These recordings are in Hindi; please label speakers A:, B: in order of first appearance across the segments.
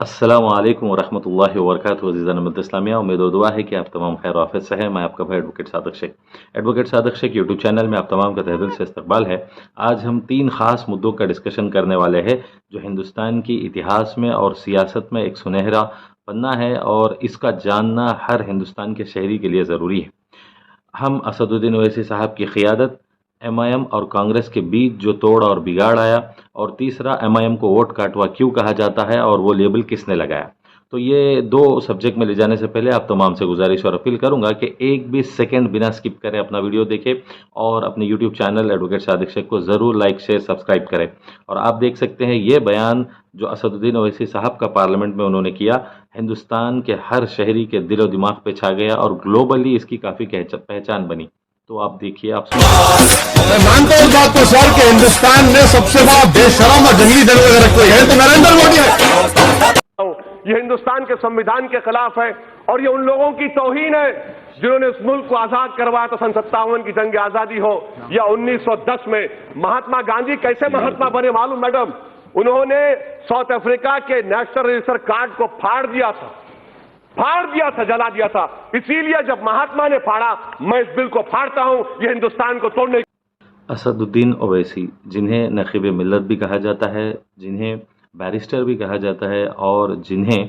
A: अस्सलामु अलैकुम वरहमतुल्लाहि वबरकातुहू। अज़ीज़ान उम्मत इस्लामिया, उम्मीद और दुआ है कि आप तमाम खैर आफियत से हैं। मैं आपका भाई advocate Sadiq Shaikh. Advocate Sadiq Shaikh YouTube channel में आप तमाम का तहे दिल से इस्तकबाल है। आज हम 3 ख़ास मुद्दों का डिस्कशन करने वाले हैं जो हिंदुस्तान की इतिहास में और सियासत में एक सुनहरा पन्ना है और इसका जानना हर हिंदुस्तान के शहरी के लिए ज़रूरी है। हम असदुद्दीन ओवैसी साहब की क़ियादत, एमआईएम और कांग्रेस के बीच जो तोड़ और बिगाड़ आया, और तीसरा एमआईएम को वोट काटवा क्यों कहा जाता है और वो लेबल किसने लगाया। तो ये दो सब्जेक्ट में ले जाने से पहले आप तमाम से गुजारिश और अपील करूंगा कि एक भी सेकंड बिना स्किप करें अपना वीडियो देखें और अपने YouTube channel advocate Sadiq Shaikh को ज़रूर लाइक शेयर सब्सक्राइब करें। और आप देख सकते हैं ये बयान जो असदुद्दीन ओवैसी साहब का पार्लियामेंट में उन्होंने किया, हिंदुस्तान के हर शहरी के दिलो दिमाग पे छा गया और ग्लोबली इसकी काफ़ी पहचान बनी। तो आप देखिए, आप
B: मैं मानता हूं इस बात को सर कि हिंदुस्तान में सबसे बड़ा बेशरम और जंगली दल अगर कोई है तो नरेंद्र मोदी है।
C: ये हिंदुस्तान के संविधान के खिलाफ है और ये उन लोगों की तौहीन है जिन्होंने इस मुल्क को आजाद करवाया। तो सन 57 की जंग आजादी हो या 1910 में महात्मा गांधी कैसे महात्मा बने मालूम मैडम? उन्होंने साउथ अफ्रीका के नेशनल रजिस्टर कार्ड को फाड़ दिया था, जला दिया था। इसीलिए जब महात्मा ने फाड़ा, मैं इस बिल को फाड़ता हूं। ये हिंदुस्तान को तोड़ने।
A: असदुद्दीन ओवैसी, जिन्हें नक़ीब मिल्लत भी कहा जाता है, जिन्हें बैरिस्टर भी कहा जाता है और जिन्हें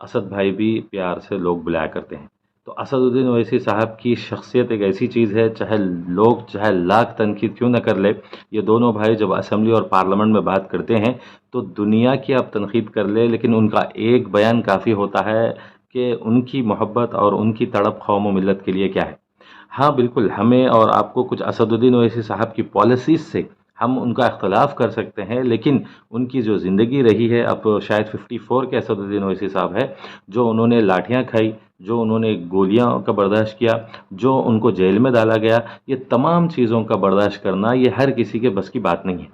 A: असद भाई भी प्यार से लोग बुलाया करते हैं। तो असदुद्दीन ओवैसी साहब की शख्सियत एक ऐसी चीज़ है, चाहे लाख तनकीद क्यों न कर ले, ये दोनों भाई जब असेंबली और पार्लियामेंट में बात करते हैं तो दुनिया की आप तनकीद कर ले, लेकिन उनका एक बयान काफ़ी होता है कि उनकी मोहब्बत और उनकी तड़प कौम व मिल्लत के लिए क्या है। हाँ बिल्कुल, हमें और आपको कुछ असदुद्दीन ओवैसी साहब की पॉलिसीज़ से हम उनका इख्तलाफ कर सकते हैं, लेकिन उनकी जो ज़िंदगी रही है, अब शायद 54 के असदुद्दीन ओवैसी साहब है, जो उन्होंने लाठियाँ खाई, जो उन्होंने गोलियां का बर्दाश्त किया, जो उनको जेल में डाला गया, ये तमाम चीज़ों का बर्दाश्त करना ये हर किसी के बस की बात नहीं है।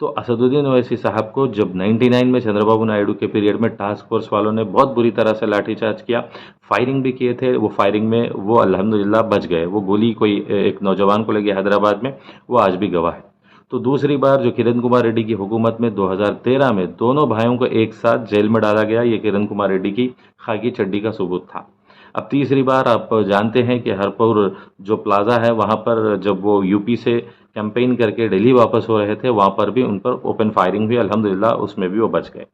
A: तो असदुद्दीन ओवैसी साहब को जब 99 में चंद्रबाबू नायडू के पीरियड में टास्क फोर्स वालों ने बहुत बुरी तरह से लाठीचार्ज किया, फायरिंग भी किए थे, वो फायरिंग में वो अल्हम्दुलिल्लाह बच गए। वो गोली कोई एक नौजवान को लगी हैदराबाद में, वो आज भी गवाह है। तो दूसरी बार जो किरण कुमार रेड्डी की हुकूमत में 2013 में दोनों भाइयों को एक साथ जेल में डाला गया, ये किरण कुमार रेड्डी की खाकी चड्डी का सबूत था। अब तीसरी बार आप जानते हैं कि हरपुर जो प्लाजा है वहाँ पर जब वो यूपी से कैंपेन करके दिल्ली वापस हो रहे थे, वहाँ पर भी उन पर ओपन फायरिंग हुई, अल्हम्दुलिल्लाह उसमें भी वो बच गए।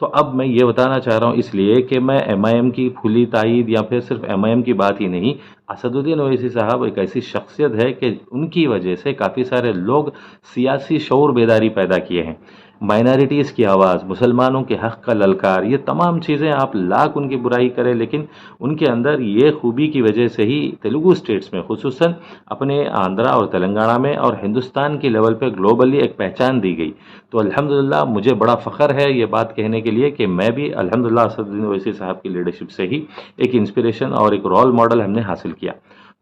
A: तो अब मैं ये बताना चाह रहा हूँ इसलिए कि मैं एमआईएम की खुली तायीद या फिर सिर्फ एमआईएम की बात ही नहीं, असदुद्दीन ओवैसी साहब एक ऐसी शख्सियत है कि उनकी वजह से काफ़ी सारे लोग सियासी शऊर बेदारी पैदा किए हैं। माइनॉरिटीज़ की आवाज़, मुसलमानों के हक़ का ललकार, ये तमाम चीज़ें आप लाख उनकी बुराई करें, लेकिन उनके अंदर ये खूबी की वजह से ही तेलुगु स्टेट्स में, खुसूसन अपने आंध्रा और तेलंगाना में और हिंदुस्तान के लेवल पे ग्लोबली एक पहचान दी गई। तो अल्हम्दुलिल्लाह मुझे बड़ा फ़ख्र है ये बात कहने के लिए कि मैं भी अल्हम्दुलिल्लाह असदुद्दीन ओवैसी साहब की लीडरशिप से ही एक इंस्पिरेशन और एक रोल मॉडल हमने हासिल किया।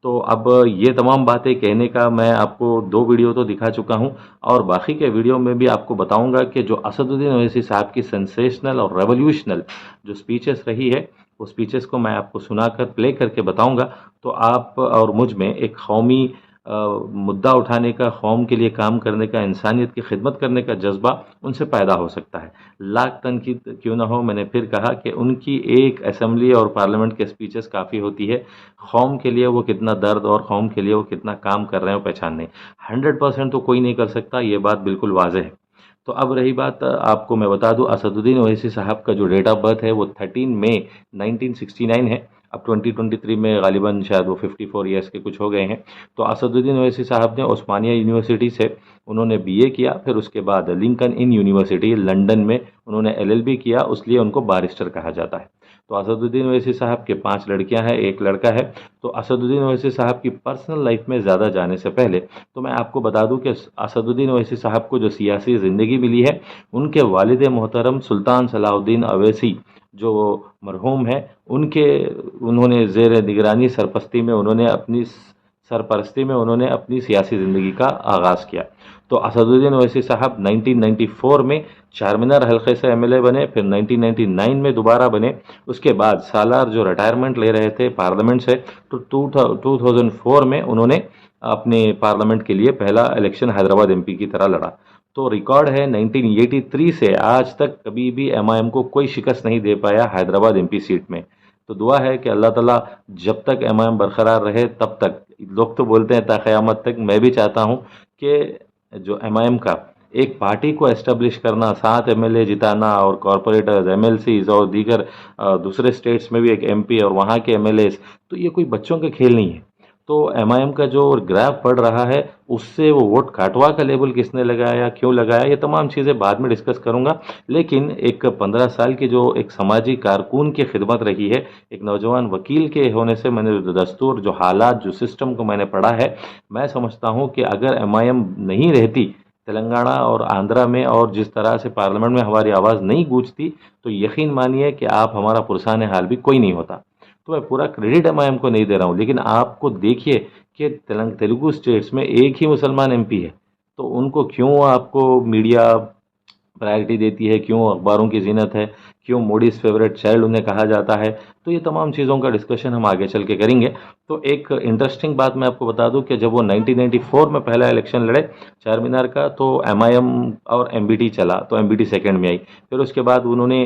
A: तो अब ये तमाम बातें कहने का मैं आपको 2 वीडियो तो दिखा चुका हूँ और बाकी के वीडियो में भी आपको बताऊंगा कि जो असदुद्दीन ओवैसी साहब की सेंसेशनल और रेवोल्यूशनल जो स्पीचेस रही है, वो स्पीचेस को मैं आपको सुनाकर प्ले करके बताऊंगा। तो आप और मुझ में एक कौमी मुद्दा उठाने का, कौम के लिए काम करने का, इंसानियत की खिदमत करने का जज्बा उनसे पैदा हो सकता है। लाख तनकीद क्यों ना हो, मैंने फिर कहा कि उनकी एक असेंबली और पार्लियामेंट के स्पीचेस काफ़ी होती है कौम के लिए वो कितना दर्द और कौम के लिए वो कितना काम कर रहे हैं पहचानने। 100% तो कोई नहीं कर सकता, ये बात बिल्कुल वाज़ेह है। तो अब रही बात, आपको मैं बता दूं असदुद्दीन ओवैसी साहब का जो डेट ऑफ बर्थ है वो 13 मई 1969 है। अब 2023 में गालिबन शायद वो 54 ईयर्स के कुछ हो गए हैं। तो असदुद्दीन ओवैसी साहब ने उस्मानिया यूनिवर्सिटी से उन्होंने बीए किया, फिर उसके बाद लिंकन इन यूनिवर्सिटी लंदन में उन्होंने एलएलबी किया, उसलिए उनको बारिस्टर कहा जाता है। तो असदुद्दीन ओवैसी साहब के 5 लड़कियां हैं, एक लड़का है। तो असदुद्दीन ओवैसी साहब की पर्सनल लाइफ में ज़्यादा जाने से पहले तो मैं आपको बता दूं कि असदुद्दीन ओवैसी साहब को जो सियासी ज़िंदगी मिली है, उनके वालिद मोहतरम सुल्तान सलाहुद्दीन ओवैसी जो मरहूम है, उन्होंने ज़ेर निगरानी सरपरस्ती में उन्होंने अपनी सियासी ज़िंदगी का आगाज़ किया। तो असदुद्दीन ओवैसी साहब 1994 में चारमीनार हल्के से एमएलए बने, फिर 1999 में दोबारा बने। उसके बाद सालार जो रिटायरमेंट ले रहे थे पार्लियामेंट से, तो 2004 में उन्होंने अपने पार्लियामेंट के लिए पहला इलेक्शन हैदराबाद एमपी की तरह लड़ा। तो रिकॉर्ड है 1983 से आज तक कभी भी एमआईएम को कोई शिकस्त नहीं दे पाया हैदराबाद एमपी सीट में। तो दुआ है कि अल्लाह ताला जब तक एमआईएम बरकरार रहे तब तक, लोग तो बोलते हैं ता क़यामत तक, मैं भी चाहता हूं कि जो एमआईएम का एक पार्टी को एस्टेब्लिश करना, 7 एमएलए जिताना और कॉरपोरेटर्स, एमएलसीज और दीगर दूसरे स्टेट्स में भी एक एमपी और वहाँ के एमएलएस, तो ये कोई बच्चों के खेल नहीं है। तो एमआईएम का जो ग्राफ बढ़ रहा है उससे वो वोट काटवा का लेबल किसने लगाया, क्यों लगाया, ये तमाम चीज़ें बाद में डिस्कस करूंगा। लेकिन एक 15 साल की जो एक समाजी कारकुन की खिदमत रही है, एक नौजवान वकील के होने से मैंने जो दस्तूर, जो हालात, जो सिस्टम को मैंने पढ़ा है, मैं समझता हूँ कि अगर एमआईएम नहीं रहती तेलंगाना और आंध्रा में और जिस तरह से पार्लियामेंट में हमारी आवाज़ नहीं गूंजती, तो यकीन मानिए कि आप हमारा पुरसान हाल भी कोई नहीं होता। तो मैं पूरा क्रेडिट एमआईएम को नहीं दे रहा हूँ, लेकिन आपको देखिए कि तेलुगु स्टेट्स में एक ही मुसलमान एमपी है, तो उनको क्यों आपको मीडिया प्रायोरिटी देती है, क्यों अखबारों की जीनत है, क्यों मोडीज फेवरेट चाइल्ड उन्हें कहा जाता है। तो ये तमाम चीज़ों का डिस्कशन हम आगे चल के करेंगे। तो एक इंटरेस्टिंग बात मैं आपको बता दूं कि जब वो 1994 में पहला इलेक्शन लड़े चार मीनार का, तो एमआईएम और एमबीटी चला, तो एमबीटी सेकंड में आई। फिर उसके बाद उन्होंने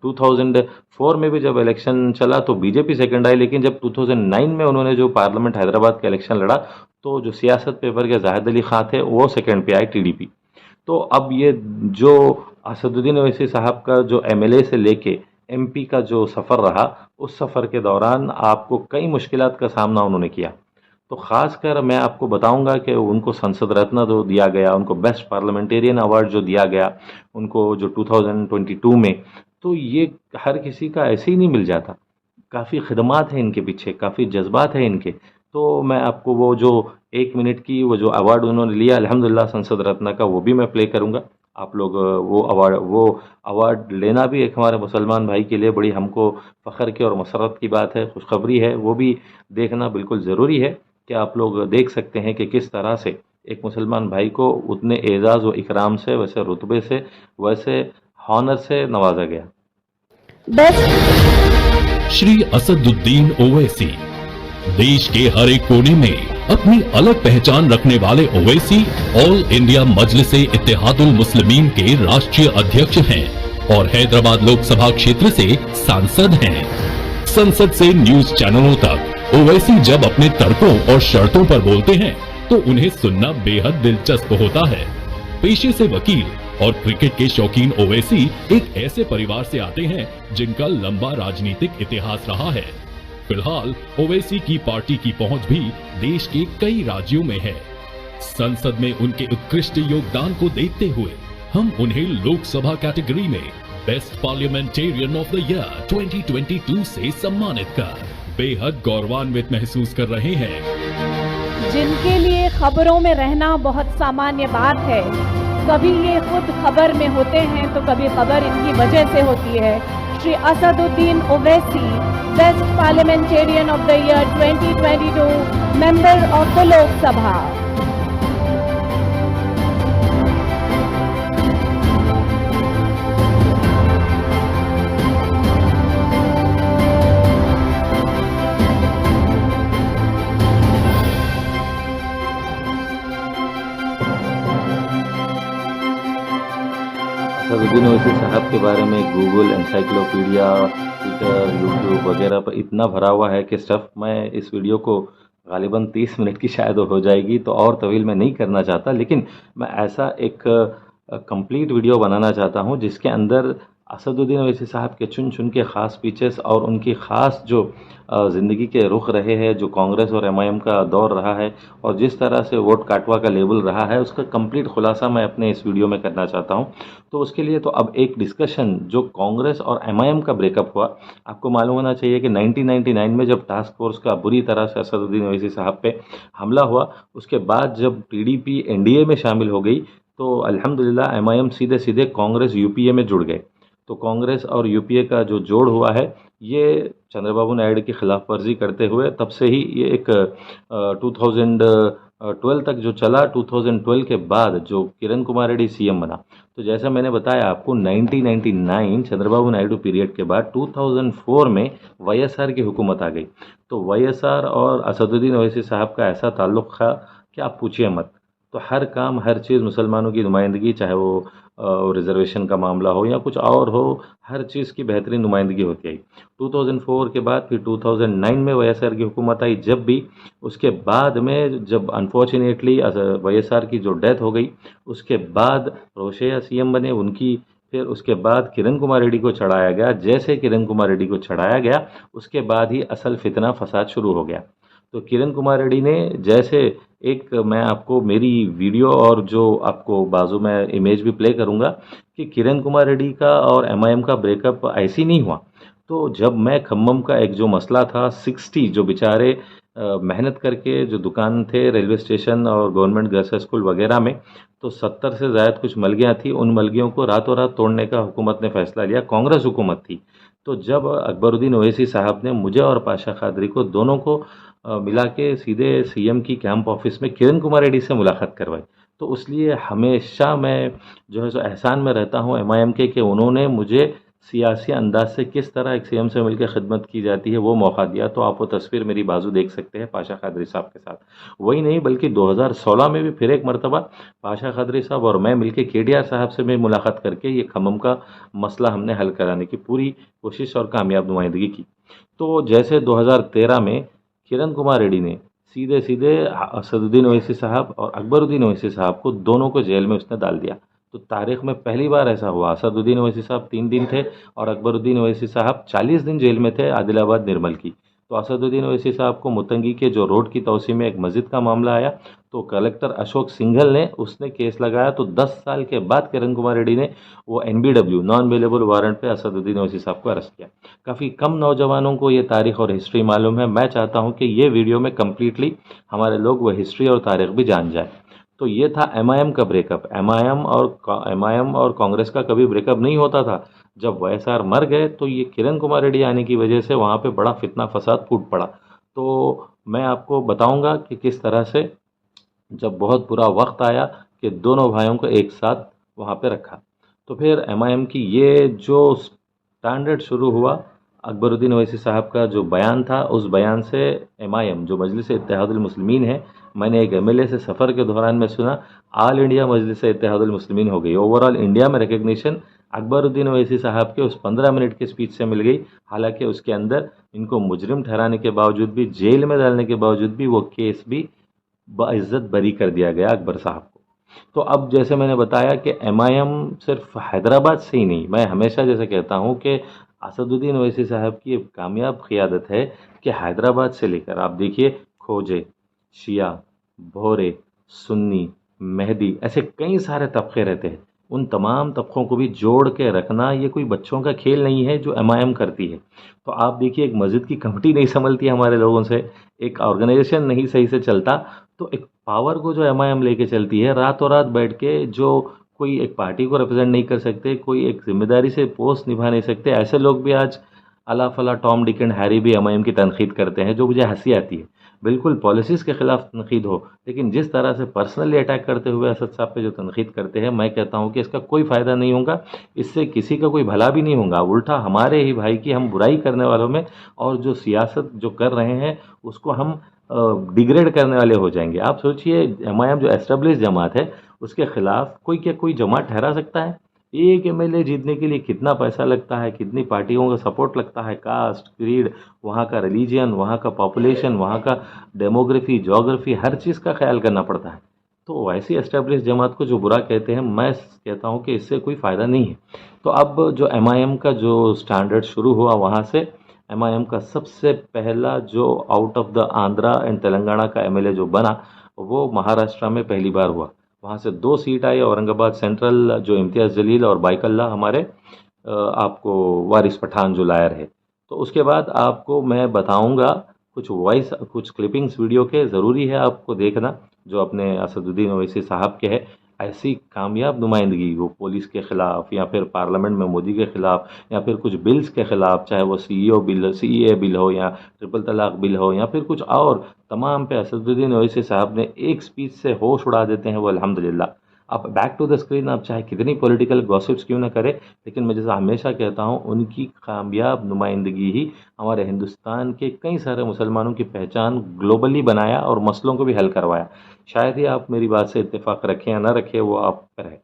A: 2004 में भी जब इलेक्शन चला तो बीजेपी सेकंड आई, लेकिन जब 2009 में उन्होंने जो पार्लियामेंट हैदराबाद का इलेक्शन लड़ा, तो जो सियासत पेपर के जाहिद अली खां थे वो सेकंड पे आए, टीडीपी। तो अब ये जो असदुद्दीन ओवैसी साहब का जो एमएलए से लेके एमपी का जो सफ़र रहा, उस सफ़र के दौरान आपको कई मुश्किलात का सामना उन्होंने किया। तो ख़ासकर मैं आपको बताऊंगा कि उनको संसद रत्न जो दिया गया, उनको बेस्ट पार्लियामेंटेरियन अवार्ड जो दिया गया उनको, जो 2022 में, तो ये हर किसी का ऐसे ही नहीं मिल जाता। काफ़ी खिदमात है इनके पीछे, काफ़ी जज्बात है इनके। तो मैं आपको वो जो 1 मिनट की वो जो अवार्ड उन्होंने लिया अल्हम्दुलिल्लाह संसद रत्न का, वो भी मैं प्ले करूँगा। आप लोग वो अवार्ड लेना भी एक हमारे मुसलमान भाई के लिए बड़ी हमको फ़ख्र की और मसरत की बात है, खुशखबरी है। वो भी देखना बिल्कुल ज़रूरी है कि आप लोग देख सकते हैं कि किस तरह से एक मुसलमान भाई को उतने एजाज़ व इकराम से, वैसे रुतबे से, वैसे हॉनर से नवाजा गया।
D: श्री असदुद्दीन ओवैसी देश के हर एक कोने में अपनी अलग पहचान रखने वाले ओवैसी ऑल इंडिया मजलिसे इत्तेहादुल मुस्लिमीन के राष्ट्रीय अध्यक्ष हैं और हैदराबाद लोकसभा क्षेत्र से सांसद हैं। संसद से न्यूज चैनलों तक ओवैसी जब अपने तर्कों और शर्तों पर बोलते हैं तो उन्हें सुनना बेहद दिलचस्प होता है। पेशे से वकील और क्रिकेट के शौकीन ओवैसी एक ऐसे परिवार से आते हैं जिनका लंबा राजनीतिक इतिहास रहा है। फिलहाल ओवैसी की पार्टी की पहुंच भी देश के कई राज्यों में है। संसद में उनके उत्कृष्ट योगदान को देखते हुए हम उन्हें लोकसभा कैटेगरी में best parliamentarian of the year 2022 से सम्मानित कर बेहद गौरवान्वित महसूस कर रहे हैं।
E: जिनके लिए खबरों में रहना बहुत सामान्य बात है, कभी ये खुद खबर में होते हैं तो कभी खबर इनकी वजह से होती है। Shri Asaduddin Owaisi, best parliamentarian of the year 2022, member of the Lok Sabha.
A: Asaduddin Owaisi साहब के बारे में गूगल, एनसाइक्लोपीडिया, ट्विटर, यूट्यूब वगैरह पर इतना भरा हुआ है कि स्टफ, मैं इस वीडियो को गालिबन 30 मिनट की शायद हो जाएगी, तो और तवील मैं नहीं करना चाहता। लेकिन मैं ऐसा एक कंप्लीट वीडियो बनाना चाहता हूं जिसके अंदर असदुद्दीन ओवैसी साहब के चुन चुन के ख़ास फीचर्स और उनकी ख़ास जो ज़िंदगी के रुख रहे हैं, जो कांग्रेस और एमआईएम का दौर रहा है और जिस तरह से वोट काटवा का लेबल रहा है, उसका कंप्लीट खुलासा मैं अपने इस वीडियो में करना चाहता हूं। तो उसके लिए तो अब एक डिस्कशन जो कांग्रेस और एमआईएम का ब्रेकअप हुआ, आपको मालूम होना चाहिए कि 1999 में जब टास्क फोर्स का बुरी तरह से असदुद्दीन ओवैसी साहब पे हमला हुआ, उसके बाद जब टीडीपी एनडीए में शामिल हो गई, तो अल्हम्दुलिल्लाह एमआईएम सीधे सीधे कांग्रेस यूपीए में जुड़ गए। तो कांग्रेस और यूपीए का जो जोड़ हुआ है, ये चंद्रबाबू नायडू की खिलाफ वर्जी करते हुए तब से ही ये एक 2012 तक जो चला। 2012 के बाद जो किरण कुमार रेड्डी सीएम बना, तो जैसा मैंने बताया आपको 1999 चंद्रबाबू नायडू पीरियड के बाद 2004 में वाईएसआर की हुकूमत आ गई। तो वाईएसआर और असदुद्दीन ओवैसी साहब का ऐसा ताल्लुक़ था कि आप पूछिए मत। तो तो हर काम हर चीज़ मुसलमानों की नुमाइंदगी, चाहे वो रिजर्वेशन का मामला हो या कुछ और हो, हर चीज़ की बेहतरीन नुमाइंदगी होती आई। 2004 के बाद फिर 2009 में वाईएसआर की हुकूमत आई, जब भी उसके बाद में जब अनफॉर्चुनेटली वाईएसआर की जो डेथ हो गई, उसके बाद रोशैया सीएम बने उनकी, फिर उसके बाद किरण कुमार रेड्डी को चढ़ाया गया। जैसे किरण कुमार रेड्डी को चढ़ाया गया उसके बाद ही असल फितना फसाद शुरू हो गया। तो किरण कुमार रेड्डी ने जैसे एक, मैं आपको मेरी वीडियो और जो आपको बाजू में इमेज भी प्ले करूंगा कि किरण कुमार रेड्डी का और एमआईएम का ब्रेकअप ऐसे ही नहीं हुआ। तो जब मैं खम्मम का एक जो मसला था, 60 जो बेचारे मेहनत करके जो दुकान थे रेलवे स्टेशन और गवर्नमेंट गर्ल्स स्कूल वगैरह में, तो 70 से ज़्यादा कुछ मलगियाँ थी, उन मलगियों को रातों रात तोड़ने का हुकूमत ने फैसला लिया। कांग्रेस हुकूमत थी। तो जब अकबरुद्दीन ओवैसी साहब ने मुझे और पाशा कादरी को दोनों को मिला के सीधे सीएम की कैंप ऑफिस में किरण कुमार रेड्डी से मुलाकात करवाई, तो उसलिए हमेशा मैं जो है सो एहसान में रहता हूँ एमआईएम के कि उन्होंने मुझे सियासी अंदाज से किस तरह एक सीएम से मिलकर खिदमत की जाती है वो मौका दिया। तो आप वो तस्वीर मेरी बाजू देख सकते हैं पाशा कादरी साहब के साथ। वही नहीं बल्कि 2016 में भी फिर एक मरतबा पाशा कादरी साहब और मैं मिलकर केटीआर साहब से भी मुलाकात करके ये खम्मम का मसला हमने हल कराने की पूरी कोशिश और कामयाब नुमाइंदगी की। तो जैसे 2013 में किरण कुमार रेड्डी ने सीधे सीधे असदुद्दीन ओवैसी साहब और अकबरुद्दीन ओवैसी साहब को दोनों को जेल में उसने डाल दिया। तो तारीख में पहली बार ऐसा हुआ। असदुद्दीन ओवैसी साहब 3 दिन थे और अकबरुद्दीन ओवैसी साहब 40 दिन जेल में थे आदिलाबाद निर्मल की। तो असदुद्दीन ओवैसी साहब को मुतंगी के जो रोड की तोसी में एक मस्जिद का मामला आया, तो कलेक्टर अशोक सिंघल ने उसने केस लगाया। तो 10 साल के बाद किरण कुमार रेड्डी ने वो NBW नॉन अवेलेबल वारंट पे असदुद्दीन ओवैसी साहब को अरेस्ट किया। काफ़ी कम नौजवानों को ये तारीख और हिस्ट्री मालूम है। मैं चाहता हूँ कि ये वीडियो में कम्प्लीटली हमारे लोग वो हिस्ट्री और तारीख भी जान जाए। तो ये था एमआईएम का ब्रेकअप। एमआईएम और कांग्रेस का कभी ब्रेकअप नहीं होता था। जब वाईएसआर मर गए तो ये किरण कुमार रेड्डी आने की वजह से वहाँ पे बड़ा फितना फसाद फूट पड़ा। तो मैं आपको बताऊंगा कि किस तरह से जब बहुत बुरा वक्त आया कि दोनों भाइयों को एक साथ वहाँ पे रखा। तो फिर एमआईएम की ये जो स्टैंडर्ड शुरू हुआ, अकबरुद्दीन ओवैसी साहब का जो बयान था, उस बयान से एमआईएम जो मजलिस इत्तेहादुल मुस्लिमीन है, मैंने एक एमएलए से सफ़र के दौरान में सुना, ऑल इंडिया मजलिस इत्तेहादुल मुस्लिमीन हो गई। ओवरऑल इंडिया में रिकग्निशन अकबरुद्दीन ओवैसी साहब के उस 15 मिनट की स्पीच से मिल गई। हालांकि उसके अंदर इनको मुजरिम ठहराने के बावजूद भी, जेल में डालने के बावजूद भी वो केस भी बाइज्जत बरी कर दिया गया अकबर साहब को। तो अब जैसे मैंने बताया कि एमआईएम सिर्फ हैदराबाद से ही नहीं, मैं हमेशा जैसे कहता हूँ कि असदुद्दीन ओवैसी साहब की एक कामयाब क़ियादत है कि हैदराबाद से लेकर आप देखिए खोजे, शिया, भोरे, सुन्नी, मेहदी, ऐसे कई सारे तबके रहते हैं। उन तमाम तबकों को भी जोड़ के रखना ये कोई बच्चों का खेल नहीं है जो एमआईएम करती है। तो आप देखिए एक मस्जिद की कमेटी नहीं संभलती हमारे लोगों से, एक ऑर्गेनाइजेशन नहीं सही से चलता, तो एक पावर को जो एमआईएम लेके चलती है, रातों रात बैठ के जो कोई एक पार्टी को रिप्रेजेंट नहीं कर सकते, कोई एक जिम्मेदारी से पोस्ट निभा नहीं सकते, ऐसे लोग भी आज अला फला टॉम डिक एंड हैरी भी एमआईएम की तनकीद करते हैं, जो मुझे हंसी आती है। बिल्कुल पॉलिसीज़ के खिलाफ तनकीद हो, लेकिन जिस तरह से पर्सनली अटैक करते हुए असद साहब पे जो तनकीद करते हैं, मैं कहता हूँ कि इसका कोई फ़ायदा नहीं होगा, इससे किसी का कोई भला भी नहीं होगा, उल्टा हमारे ही भाई की हम बुराई करने वालों में और जो सियासत जो कर रहे हैं उसको हम डिग्रेड करने वाले हो जाएंगे। आप सोचिए एमआईएम जो एस्टेब्लिश जमात है उसके खिलाफ कोई जमात ठहरा सकता है? एक एमएलए जीतने के लिए कितना पैसा लगता है, कितनी पार्टियों का सपोर्ट लगता है, कास्ट, क्रीड, वहाँ का रिलीजियन, वहाँ का पॉपुलेशन, वहाँ का डेमोग्राफी, जोग्राफी, हर चीज़ का ख्याल करना पड़ता है। तो वैसी एस्टेब्लिश जमात को जो बुरा कहते हैं, मैं कहता हूँ कि इससे कोई फ़ायदा नहीं है। तो अब जो एमआईएम का जो स्टैंडर्ड शुरू हुआ, वहाँ से एमआईएम का सबसे पहला जो out of the Andhra and Telangana का एमएलए जो बना, वो महाराष्ट्र में पहली बार हुआ। वहाँ से 2 सीट आई, औरंगाबाद सेंट्रल जो इम्तियाज़ जलील और बाइकल्ला हमारे आपको वारिस पठान जो लायर है। तो उसके बाद आपको मैं बताऊंगा कुछ वॉइस, कुछ क्लिपिंग्स वीडियो के, ज़रूरी है आपको देखना, जो अपने असदुद्दीन ओवैसी साहब के है। ऐसी कामयाब नुमाइंदगी वो पुलिस के ख़िलाफ़ या फिर पार्लियामेंट में मोदी के ख़िलाफ़ या फिर कुछ बिल्स के ख़िलाफ़, चाहे वो CEA बिल हो या ट्रिपल तलाक बिल हो या फिर कुछ और, तमाम पे असदुद्दीन ओवैसी साहब ने एक स्पीच से होश उड़ा देते हैं वो, अल्हम्दुलिल्लाह। अब बैक टू द स्क्रीन, आप चाहे कितनी पॉलिटिकल गॉसिप्स क्यों ना करें, लेकिन मैं जैसा हमेशा कहता हूँ, उनकी कामयाब नुमाइंदगी ही हमारे हिंदुस्तान के कई सारे मुसलमानों की पहचान ग्लोबली बनाया और मसलों को भी हल करवाया। शायद ही आप मेरी बात से इत्तेफाक रखें या ना रखें, वो आप पर है।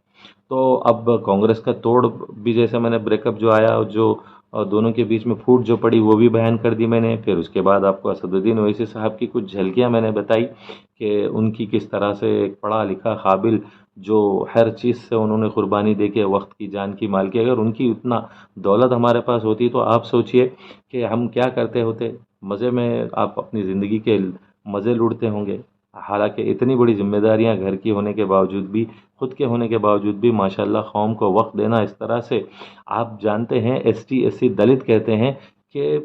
A: तो अब कांग्रेस का तोड़ भी, जैसे मैंने ब्रेकअप जो आया और जो दोनों के बीच में फूट जो पड़ी, वो भी बयान कर दी मैंने। फिर उसके बाद आपको असदुद्दीन ओवैसी साहब की कुछ झलकियां मैंने बताई कि उनकी किस तरह से एक पढ़ा लिखा काबिल, जो हर चीज़ से उन्होंने कुर्बानी दे के वक्त की जान की माल की, अगर उनकी उतना दौलत हमारे पास होती तो आप सोचिए कि हम क्या करते होते। मज़े में आप अपनी ज़िंदगी के मज़े लूटते होंगे। हालांकि इतनी बड़ी जिम्मेदारियां घर की होने के बावजूद भी, खुद के होने के बावजूद भी माशाल्लाह कौम को वक्त देना इस तरह से, आप जानते हैं एसटी एससी दलित कहते हैं कि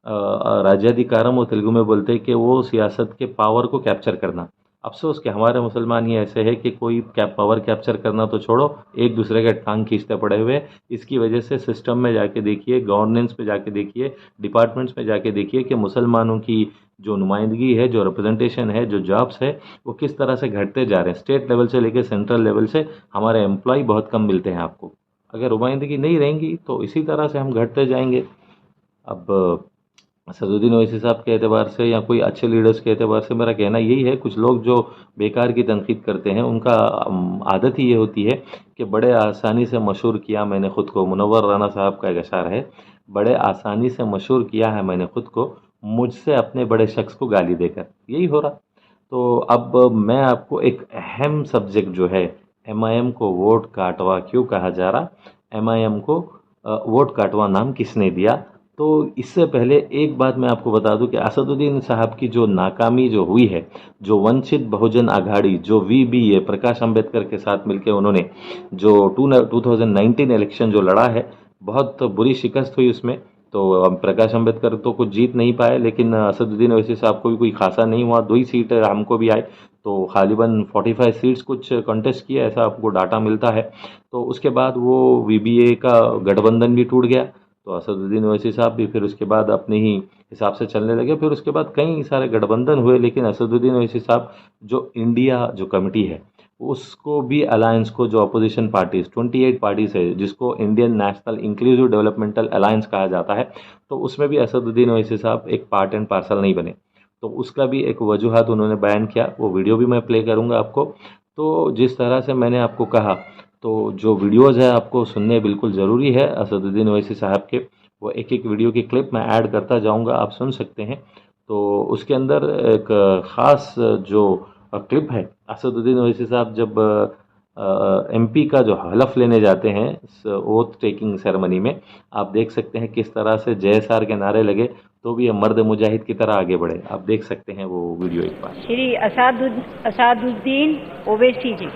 A: राज्याधिकारम वो तेलुगु में बोलते हैं कि वो सियासत के पावर को कैप्चर करना। अफसोस कि हमारे मुसलमान ही ऐसे हैं कि कोई पावर कैप्चर करना तो छोड़ो, एक दूसरे के टांग खींचते पड़े हुए। इसकी वजह से सिस्टम में जाके देखिए, गवर्नेंस में जाके देखिए, डिपार्टमेंट्स में जाके देखिए कि मुसलमानों की जो नुमाइंदगी है, जो रिप्रेजेंटेशन है, जो जॉब्स है, वो किस तरह से घटते जा रहे हैं। स्टेट लेवल से लेकर सेंट्रल लेवल से हमारे एम्प्लॉय बहुत कम मिलते हैं आपको। अगर नुमाइंदगी नहीं रहेंगी तो इसी तरह से हम घटते जाएंगे। अब असदुद्दीन ओवैसी साहब के एतबार से या कोई अच्छे लीडर्स के एतबार से मेरा कहना यही है, कुछ लोग जो बेकार की तनकीद करते हैं, उनका आदत ही ये होती है कि बड़े आसानी से मशहूर किया मैंने ख़ुद को। मुनव्वर राना साहब का एक अशार है, बड़े आसानी से मशहूर किया है मैंने ख़ुद को, मुझसे अपने बड़े शख्स को गाली देकर। यही हो रहा। तो अब मैं आपको एक अहम सब्जेक्ट जो है, MIM को वोट काटवा क्यों कहा जा रहा, MIM को वोट काटवा नाम किसने दिया, तो इससे पहले एक बात मैं आपको बता दूं कि असदुद्दीन साहब की जो नाकामी जो हुई है, जो वंचित बहुजन आघाड़ी, जो VBA प्रकाश अंबेडकर के साथ मिलकर उन्होंने जो 2019 इलेक्शन जो लड़ा है, बहुत बुरी शिकस्त हुई उसमें। तो प्रकाश अंबेडकर तो कुछ जीत नहीं पाए, लेकिन असदुद्दीन ओवैसी साहब को भी कोई खासा नहीं हुआ। 2 ही सीट हमको भी आए, तो गालिबन 45 सीट्स कुछ कंटेस्ट किया, ऐसा आपको डाटा मिलता है। तो उसके बाद वो VBA का गठबंधन भी टूट गया, तो असदुद्दीन ओवैसी साहब भी फिर उसके बाद अपने ही हिसाब से चलने लगे। फिर उसके बाद कई सारे गठबंधन हुए, लेकिन असदुद्दीन ओवैसी साहब जो इंडिया जो कमेटी है, उसको भी अलायंस को, जो अपोजिशन पार्टीज 28 पार्टीज है, जिसको Indian national inclusive developmental alliance कहा जाता है, तो उसमें भी असदुद्दीन ओवैसी साहब एक पार्ट एंड पार्सल नहीं बने। तो उसका भी एक वजूहत उन्होंने बयान किया, वो वीडियो भी मैं प्ले करूँगा आपको। तो जिस तरह से मैंने आपको कहा, तो जो वीडियोज़ है आपको सुनने बिल्कुल ज़रूरी है असदुद्दीन ओवैसी साहब के, वो एक एक वीडियो की क्लिप मैं ऐड करता जाऊंगा, आप सुन सकते हैं। तो उसके अंदर एक ख़ास जो क्लिप है, असदुद्दीन ओवैसी साहब जब MP का जो हलफ लेने जाते हैं ओथ टेकिंग सेरेमनी में, आप देख सकते हैं किस तरह से JSR के नारे लगे तो भी ये मर्द मुजाहिद की तरह आगे बढ़े। आप देख सकते हैं वो वीडियो एक बार।
F: श्री असदुद्दीन ओवैसी जी।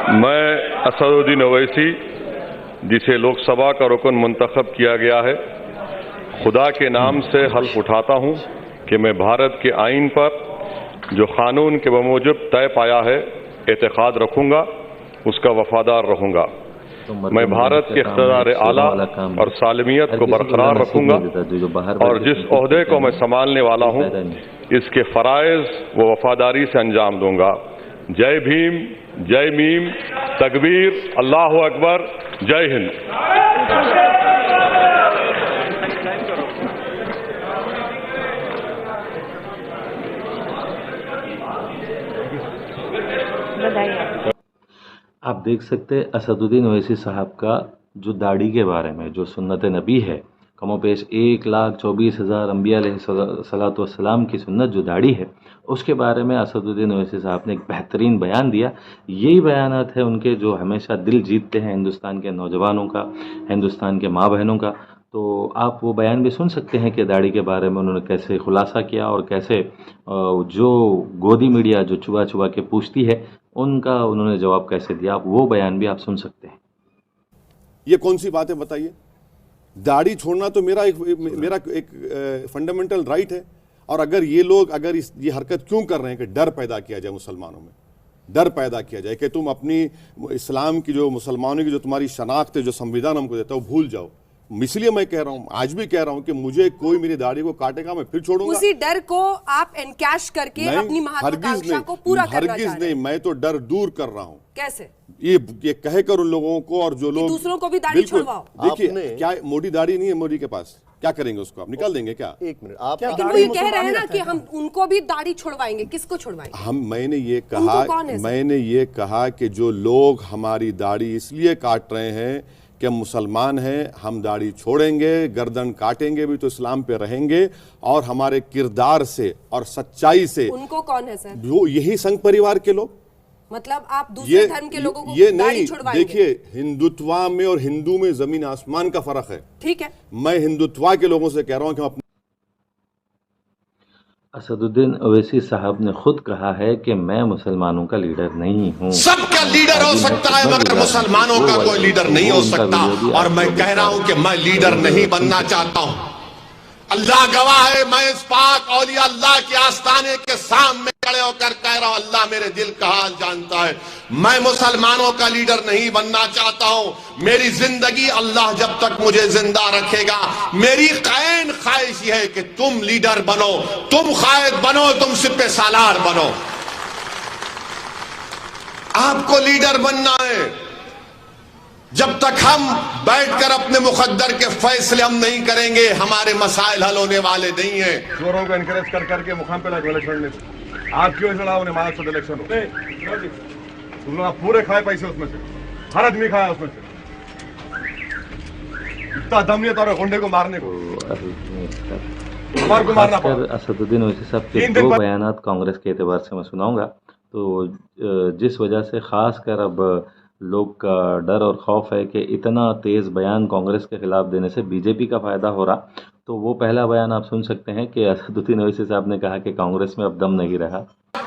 C: मैं असदुद्दीन ओवैसी, जिसे लोकसभा का रुकन मुंतखब किया गया है, खुदा के नाम से हल्फ उठाता हूं कि मैं भारत के आईन पर जो कानून के बमूजिब तय पाया है एतकाद रखूंगा, उसका वफादार रहूंगा। मैं भारत के इख्तियार आला और सालमियत को बरकरार रखूंगा और जिस ओहदे को मैं संभालने वाला हूं, इसके फ़राइज़ व वफादारी से अंजाम दूंगा। जय भीम, जय मीम, तकबीर, अल्लाहु अकबर, जय हिंद।
A: आप देख सकते असदुद्दीन ओवैसी साहब का जो दाढ़ी के बारे में जो सुन्नत नबी है, कमोपेश 1,24,000 अम्बिया अलैहिस्सलाम की सुन्नत जो दाढ़ी है, उसके बारे में असदुद्दीन ओवैसी साहब ने एक बेहतरीन बयान दिया। यही बयानात है उनके जो हमेशा दिल जीतते हैं हिंदुस्तान के नौजवानों का, हिंदुस्तान के माँ बहनों का। तो आप वो बयान भी सुन सकते हैं कि दाढ़ी के बारे में उन्होंने कैसे खुलासा किया और कैसे जो गोदी मीडिया जो चुबा चुबा के पूछती है, उनका उन्होंने जवाब कैसे दिया। आप वो बयान भी आप सुन सकते हैं।
G: ये कौन सी बात है बताइए? दाढ़ी छोड़ना तो मेरा एक फंडामेंटल राइट है। और अगर ये लोग अगर ये हरकत क्यों कर रहे हैं कि डर पैदा किया जाए मुसलमानों में, डर पैदा किया जाए कि तुम अपनी इस्लाम की जो मुसलमानों की जो तुम्हारी शनाख्त है, जो संविधान हमको देता है, वो भूल जाओ। इसलिए मैं कह रहा हूं, आज भी कह रहा हूं कि मुझे कोई मेरी दाढ़ी को काटेगा मैं फिर छोड़ूंगा।
H: उसी डर को आप एनकैश करके अपनी महत्वाकांक्षा को पूरा करना चाह रहे हैं।
G: नहीं, मैं तो डर दूर कर रहा हूं।
H: कैसे?
G: ये कहकर उन लोगों को, और जो लोग
H: दूसरों को भी दाढ़ी छुड़वाओ।
G: देखिए क्या मोटी दाढ़ी नहीं है मोदी के पास, क्या करेंगे उसको? आप निकाल देंगे क्या?
I: एक मिनट, आप
H: लेकिन वो ये कह रहे हैं ना कि हम उनको भी दाढ़ी छुड़वाएंगे। किसको छुड़वाएंगे?
G: मैंने ये कहा कि जो लोग हमारी दाढ़ी इसलिए काट रहे हैं कि हम मुसलमान हैं, हम दाढ़ी छोड़ेंगे, गर्दन काटेंगे भी तो इस्लाम पे रहेंगे, और हमारे किरदार से और सच्चाई से।
H: उनको कौन है सर?
G: वो यही संघ परिवार के लोग।
H: मतलब आप दूसरे धर्म के लोगों को
G: ये
H: दाढ़ी
G: नहीं,
H: छुड़वाएंगे?
G: देखिए, हिंदुत्व में और हिंदू में जमीन आसमान का फर्क है।
H: ठीक है,
G: मैं हिंदुत्व के लोगों से कह रहा हूं कि हम अपने
A: असदुद्दीन ओवैसी साहब ने खुद कहा है कि मैं मुसलमानों का लीडर नहीं हूं।
B: सबका लीडर हो सकता है मगर मुसलमानों का कोई लीडर नहीं हो सकता। और मैं कह रहा हूं कि मैं लीडर नहीं बनना चाहता हूं। अल्लाह गवाह है, मैं इस पाक औलिया अल्लाह के आस्थाने के सामने खड़े होकर कह रहा हूं, अल्लाह मेरे दिल का हाल जानता है, मैं मुसलमानों का लीडर नहीं बनना चाहता हूं। मेरी जिंदगी अल्लाह जब तक मुझे जिंदा रखेगा, मेरी कैन ख्वाहिश है कि तुम लीडर बनो, तुम कायद बनो, तुम सिपह सालार बनो। आपको लीडर बनना है। जब तक हम बैठकर अपने मुकद्दर के फैसले हम नहीं करेंगे, हमारे मसाइल हल होने वाले नहीं है।
C: चोरों को एनकरेज कर करके मुकाम पे लगा छोड़ने से आप क्यों चढ़ा उन्हें मार्च से इलेक्शन हो? तुम लोग पूरे खाए पैसे उसमें से, हर आदमी खाया उसमें से। इतना दम नहीं था गुंडे को मारने को, को मारना पड़ा।
A: असदुद्दीन ओवैसी साहब के दो बयानात कांग्रेस के एतबार से मैं सुनाऊंगा। तो जिस वजह से खासकर अब लोग का डर और खौफ है कि इतना तेज बयान कांग्रेस के खिलाफ देने से बीजेपी का फायदा हो रहा, तो वो पहला बयान आप सुन सकते हैं कि असदुद्दीन ओवैसी साहब ने कहा कि कांग्रेस में अब दम नहीं रहा।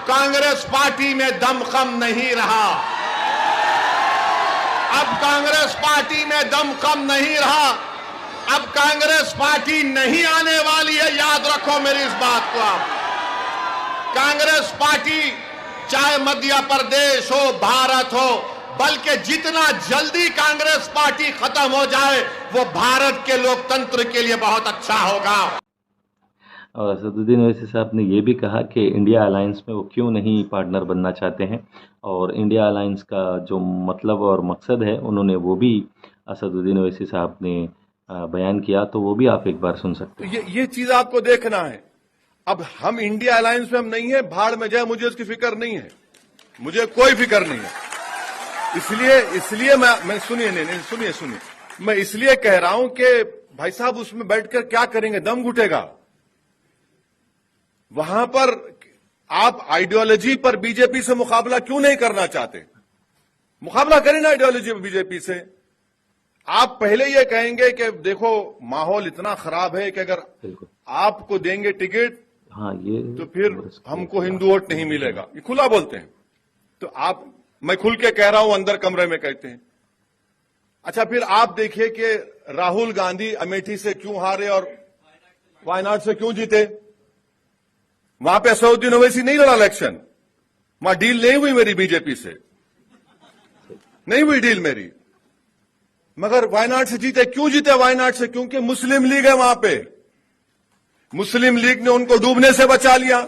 B: कांग्रेस पार्टी में दम कम नहीं रहा। अब कांग्रेस पार्टी में दम कम नहीं रहा। अब कांग्रेस पार्टी नहीं आने वाली है, याद रखो मेरी इस बात को। आप कांग्रेस पार्टी चाहे मध्य प्रदेश हो, भारत हो, बल्कि जितना जल्दी कांग्रेस पार्टी खत्म हो जाए वो भारत के लोकतंत्र के लिए बहुत अच्छा होगा।
A: और असदुद्दीन ओवैसी साहब ने ये भी कहा कि इंडिया अलायंस में वो क्यों नहीं पार्टनर बनना चाहते हैं, और इंडिया अलायंस का जो मतलब और मकसद है उन्होंने वो भी असदुद्दीन ओवैसी साहब ने बयान किया। तो वो भी आप एक बार सुन सकते हैं।
C: ये चीज आपको देखना है। अब हम इंडिया अलायंस में हम नहीं है, भाड़ में जाए, मुझे उसकी फिक्र नहीं है, मुझे कोई फिक्र नहीं है। इसलिए मैं सुनिए, मैं इसलिए कह रहा हूं कि भाई साहब उसमें बैठकर क्या करेंगे, दम घुटेगा। वहां पर आप आइडियोलॉजी पर बीजेपी से मुकाबला क्यों नहीं करना चाहते? मुकाबला करें ना आइडियोलॉजी पर बीजेपी से। आप पहले ये कहेंगे कि देखो माहौल इतना खराब है कि अगर आपको देंगे टिकट,
A: हाँ, ये
C: तो फिर हमको हिंदू वोट नहीं मिलेगा, ये खुला बोलते हैं। तो मैं खुल के कह रहा हूं, अंदर कमरे में कहते हैं। अच्छा, फिर आप देखिए कि राहुल गांधी अमेठी से क्यों हारे और वायनाड से क्यों जीते। वहां पे असदुद्दीन ओवैसी नहीं लड़ा इलेक्शन, वहां डील नहीं हुई मेरी बीजेपी से, नहीं हुई डील मेरी, मगर वायनाड से जीते। क्यों जीते वायनाड से? क्योंकि मुस्लिम लीग है वहां पे, मुस्लिम लीग ने उनको डूबने से बचा लिया।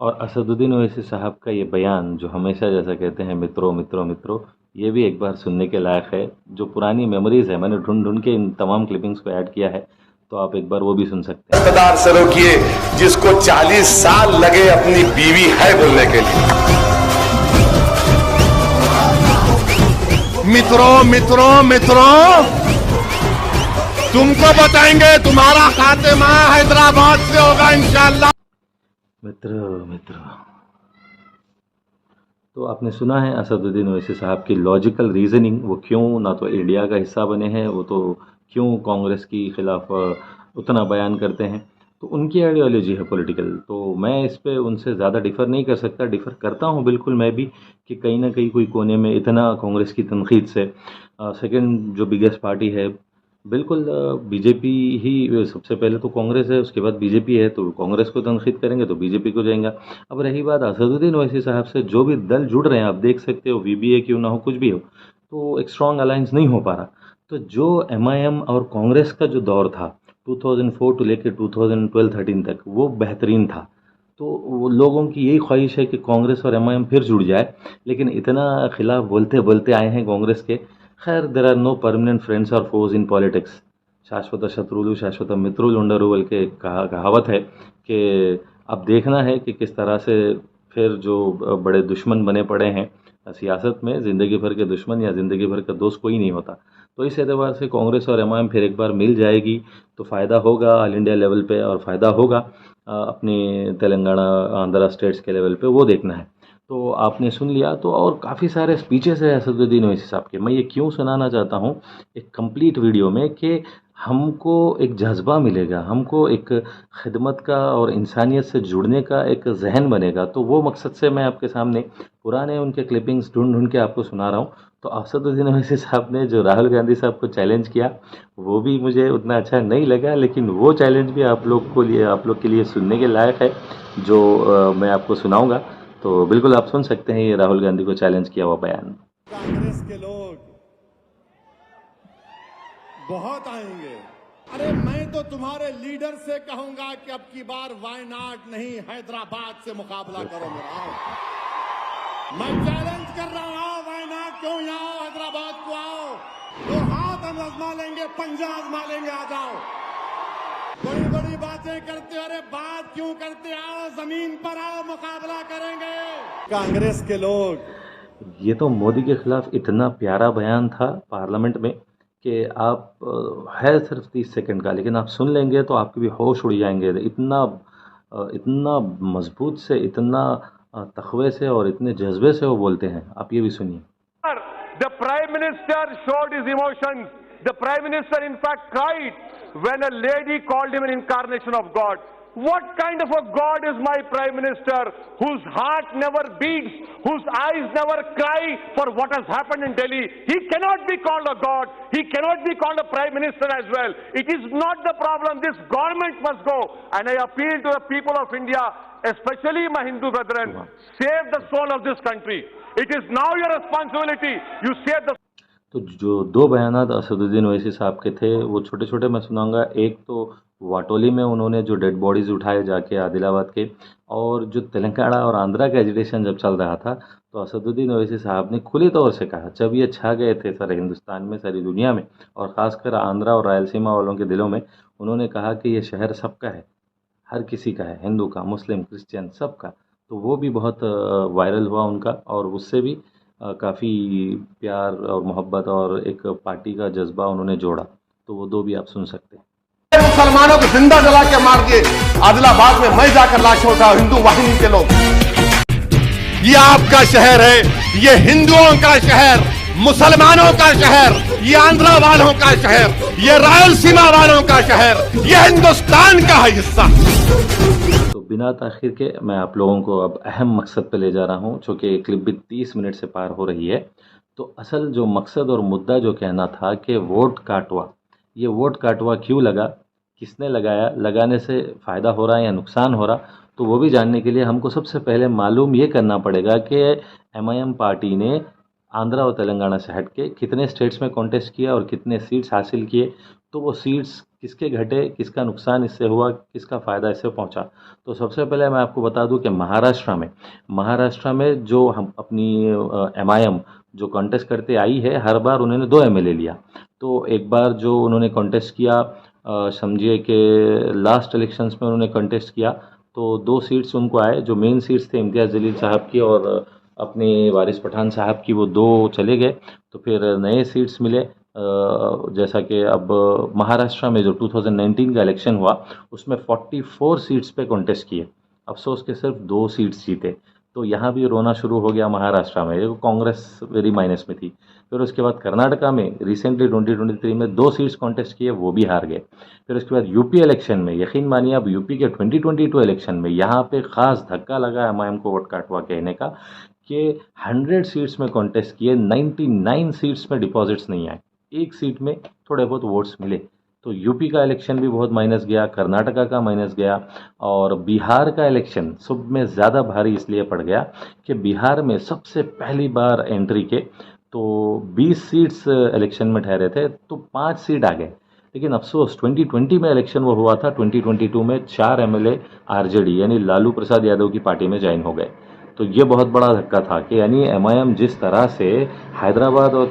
A: और असदुद्दीन ओवैसी साहब का ये बयान जो हमेशा जैसा कहते हैं मित्रों मित्रों मित्रों, ये भी एक बार सुनने के लायक है। जो पुरानी मेमोरीज है, मैंने ढूंढ ढूंढ के इन तमाम क्लिपिंग्स को ऐड किया है, तो आप एक बार वो भी सुन सकते हैं।
B: रिश्तेदार से रोकिए जिसको 40 साल लगे अपनी बीवी है बोलने के लिए। मित्रों, तुमको बताएंगे तुम्हारा खात्मा हैदराबाद से होगा इंशाअल्लाह।
A: मित्र तो आपने सुना है असदुद्दीन ओवैसी साहब की लॉजिकल रीजनिंग, वो क्यों ना तो इंडिया का हिस्सा बने हैं, वो तो क्यों कांग्रेस की खिलाफ उतना बयान करते हैं। तो उनकी आइडियोलॉजी है पॉलिटिकल, तो मैं इस पे उनसे ज़्यादा डिफ़र नहीं कर सकता। डिफ़र करता हूँ बिल्कुल मैं भी कि कहीं ना कहीं कोई कोने में इतना कांग्रेस की तनकीद से सेकंड जो बिगेस्ट पार्टी है बिल्कुल बीजेपी ही सबसे पहले तो कांग्रेस है, उसके बाद बीजेपी है, तो कांग्रेस को तनखीद करेंगे तो बीजेपी को जाएगा। अब रही बात असदुद्दीन ओवैसी साहब से, जो भी दल जुड़ रहे हैं, आप देख सकते हो वीबीए क्यों ना हो, कुछ भी हो, तो एक स्ट्रॉन्ग अलायंस नहीं हो पा रहा। तो जो एमआईएम और कांग्रेस का जो दौर था 2004 टू लेकर 2012-13 तक, वो बेहतरीन था। तो वो लोगों की यही ख्वाहिश है कि कांग्रेस और एमआईएम फिर जुड़ जाए, लेकिन इतना खिलाफ बोलते बोलते आए हैं कांग्रेस के। खैर, there are no permanent friends और फोज इन पॉलिटिक्स। शाश्वत शत्रुलु शाश्वत मित्रुल उंडरू बोल के कहावत है कि अब देखना है कि किस तरह से फिर जो बड़े दुश्मन बने पड़े हैं सियासत में, ज़िंदगी भर के दुश्मन या ज़िंदगी भर का दोस्त कोई नहीं होता। तो इस एतबार से कांग्रेस और एमआईएम फिर एक बार मिल जाएगी तो फ़ायदा होगा ऑल इंडिया लेवल पे, और फ़ायदा होगा अपनी तेलंगाना आंध्रा स्टेट्स के लेवल पे, वो देखना है। तो आपने सुन लिया, तो और काफ़ी सारे स्पीचेस है असदुद्दीन ओवैसी साहब के। मैं ये क्यों सुनाना चाहता हूँ एक कंप्लीट वीडियो में कि हमको एक जज्बा मिलेगा, हमको एक खिदमत का और इंसानियत से जुड़ने का एक जहन बनेगा। तो वो मकसद से मैं आपके सामने पुराने उनके क्लिपिंग्स ढूंढ ढूंढ के आपको सुना रहा हूँ। तो असदुद्दीन ओवैसी साहब ने जो राहुल गांधी साहब को चैलेंज किया, वो भी मुझे उतना अच्छा नहीं लगा, लेकिन वो चैलेंज भी आप लोग के लिए सुनने के लायक है, जो मैं आपको सुनाऊंगा। तो बिल्कुल आप सुन सकते हैं ये राहुल गांधी को चैलेंज किया हुआ बयान।
I: कांग्रेस के लोग बहुत आएंगे। अरे मैं तो तुम्हारे लीडर से कहूंगा कि अब की बार वायनाड नहीं हैदराबाद से मुकाबला करो मेरा। मैं चैलेंज कर रहा हूं, वायनाड क्यों आओ, हैदराबाद को आओ, तो हाथ हम आजमा लेंगे, पंजा आजमा लेंगे, आ जाओ। बड़ी बड़ी बातें करते हो, अरे बात क्यों करते, आओ जमीन पर आओ, मुकाबला करेंगे। कांग्रेस के लोग,
A: ये तो मोदी के खिलाफ इतना प्यारा बयान था पार्लियामेंट में कि आप है सिर्फ 30 सेकंड का, लेकिन आप सुन लेंगे तो आपके भी होश उड़ जाएंगे। इतना मजबूत से, इतना तखवे से और इतने जज्बे से वो बोलते हैं। आप ये भी सुनिए।
C: The Prime Minister showed his emotions. The Prime Minister in fact cried when a lady called him an incarnation of God. What kind of a God is my Prime Minister, whose heart never beats, whose eyes never cry for what has happened in Delhi? He cannot be called a God. He cannot be called a Prime Minister as well. It is not the problem. This government must go. And I appeal to the people of India, especially my Hindu brethren, save the soul of this country. It is now your responsibility. You save the.
A: तो जो दो बयानात असदुद्दीन ओवैसी साहब के थे वो छोटे छोटे मैं सुनाऊंगा। एक तो वाटोली में उन्होंने जो डेड बॉडीज़ उठाए जाके आदिलाबाद के, और जो तेलंगाना और आंध्रा का एजिटेशन जब चल रहा था तो असदुद्दीन ओवैसी साहब ने खुले तौर से कहा, जब ये छा गए थे सारे हिंदुस्तान में, सारी दुनिया में, और ख़ासकर आंध्रा और रायलसीमा वालों के दिलों में, उन्होंने कहा कि ये शहर सबका है, हर किसी का है, हिंदू का, मुस्लिम, क्रिश्चियन, सबका। तो वो भी बहुत वायरल हुआ उनका, और उससे भी काफ़ी प्यार और मोहब्बत और एक पार्टी का जज्बा उन्होंने जोड़ा। तो वो दो भी आप सुन सकते हैं।
B: मुसलमानों को जिंदा जला के मार दिए आदिलाबाद में, मैं जाकर लाशों उठा, हिंदू वाहिनी के लोग। ये आपका शहर है, ये हिंदुओं का शहर, मुसलमानों का शहर, ये आंध्रा वालों का शहर, ये रायलसीमा वालों का शहर, ये हिंदुस्तान का है हिस्सा।
A: तो बिना ताखिर के मैं आप लोगों को अब अहम मकसद पे ले जा रहा हूँ, चूँकि क्लिप भी 30 मिनट से पार हो रही है। तो असल जो मकसद और मुद्दा जो कहना था कि वोट काटवा, ये वोट काटवा क्यों लगा, किसने लगाया, लगाने से फ़ायदा हो रहा है या नुकसान हो रहा, तो वो भी जानने के लिए हमको सबसे पहले मालूम ये करना पड़ेगा कि एमआईएम पार्टी ने आंध्रा और तेलंगाना से हट के कितने स्टेट्स में कॉन्टेस्ट किया और कितने सीट्स हासिल किए। तो वो सीट्स किसके घटे, किसका नुकसान इससे हुआ, किसका फ़ायदा इससे पहुंचा। तो सबसे पहले मैं आपको बता दूं कि महाराष्ट्र में जो हम अपनी एमआईएम जो कॉन्टेस्ट करते आई है, हर बार उन्होंने 2 एमएलए लिया। तो एक बार जो उन्होंने कॉन्टेस्ट किया, समझिए कि लास्ट इलेक्शंस में उन्होंने कॉन्टेस्ट किया, तो 2 सीट्स उनको आए, जो मेन सीट्स थे इम्तियाज़ जलील साहब की और अपने वारिस पठान साहब की, वो 2 चले गए। तो फिर नए सीट्स मिले, जैसा कि अब महाराष्ट्र में जो 2019 का इलेक्शन हुआ उसमें 44 सीट्स पे कॉन्टेस्ट किए, अफसोस के सिर्फ 2 सीट्स जीते। तो यहाँ भी रोना शुरू हो गया महाराष्ट्र में, कांग्रेस वेरी माइनस में थी। फिर उसके बाद कर्नाटका में रिसेंटली 2023 में 2 सीट्स कॉन्टेस्ट किए, वो भी हार गए। फिर उसके बाद यूपी इलेक्शन में, यकीन मानिए अब यूपी के 2022 इलेक्शन में यहाँ पे ख़ास धक्का लगा एमआईएम को वोट काटवा कहने का कि 100 सीट्स में कॉन्टेस्ट किए, 99 सीट्स में डिपॉजिट्स नहीं आए। एक सीट में थोड़े बहुत वोट्स मिले। तो यूपी का इलेक्शन भी बहुत माइनस गया, कर्नाटका का माइनस गया, और बिहार का इलेक्शन सब में ज़्यादा भारी इसलिए पड़ गया कि बिहार में सबसे पहली बार एंट्री के तो 20 सीट्स इलेक्शन में ठहरे थे, तो 5 सीट आ गए। लेकिन अफसोस 2020 में इलेक्शन वो हुआ था, 2022 में 4 एमएलए आरजेडी यानी लालू प्रसाद यादव की पार्टी में ज्वाइन हो गए। तो ये बहुत बड़ा धक्का था कि यानी एमआईएम जिस तरह से हैदराबाद और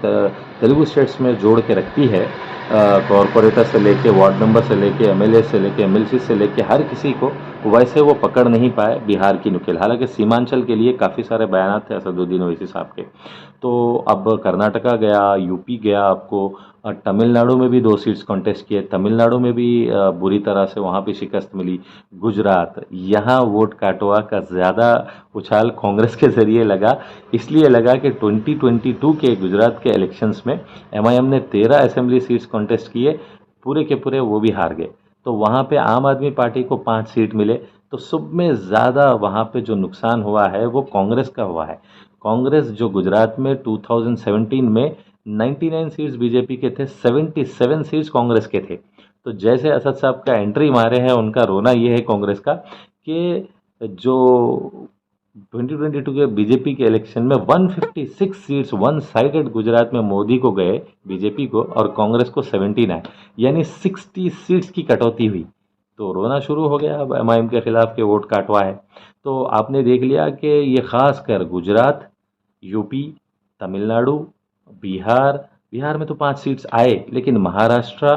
A: तेलुगु स्टेट्स में जोड़ के रखती है, कॉरपोरेटर से लेके वार्ड मेंबर से लेके एमएलए से लेके एमएलसी से लेके हर किसी को, वैसे वो पकड़ नहीं पाए बिहार की नुकील। हालांकि सीमांचल के लिए काफ़ी सारे बयान थे असदुद्दीन ओवैसी साहब के। तो अब कर्नाटका गया, यूपी गया, आपको तमिलनाडु में भी 2 सीट्स कॉन्टेस्ट किए, तमिलनाडु में भी बुरी तरह से वहाँ पे शिकस्त मिली। गुजरात, यहाँ वोट काटवा का ज़्यादा उछाल कांग्रेस के ज़रिए लगा, इसलिए लगा कि 2022 के गुजरात के इलेक्शंस में एमआईएम ने 13 असेंबली सीट्स कॉन्टेस्ट किए, पूरे के पूरे वो भी हार गए। तो वहाँ पे आम आदमी पार्टी को 5 सीट मिले। तो सब में ज़्यादा वहाँ पे जो नुकसान हुआ है वो कांग्रेस का हुआ है। कांग्रेस जो गुजरात में 2017 में 99 सीट्स बीजेपी के थे, 77 सीट्स कांग्रेस के थे। तो जैसे असद साहब का एंट्री मारे हैं, उनका रोना ये है कांग्रेस का कि जो 2022 के बीजेपी के इलेक्शन में 156 सीट्स वन साइडेड गुजरात में मोदी को गए बीजेपी को, और कांग्रेस को 17 आए, यानी 60 सीट्स की कटौती हुई। तो रोना शुरू हो गया अब एमआईएम के खिलाफ के वोट काटवा है। तो आपने देख लिया कि ये खासकर गुजरात, यूपी, तमिलनाडु, बिहार में तो 5 सीट्स आए, लेकिन महाराष्ट्र,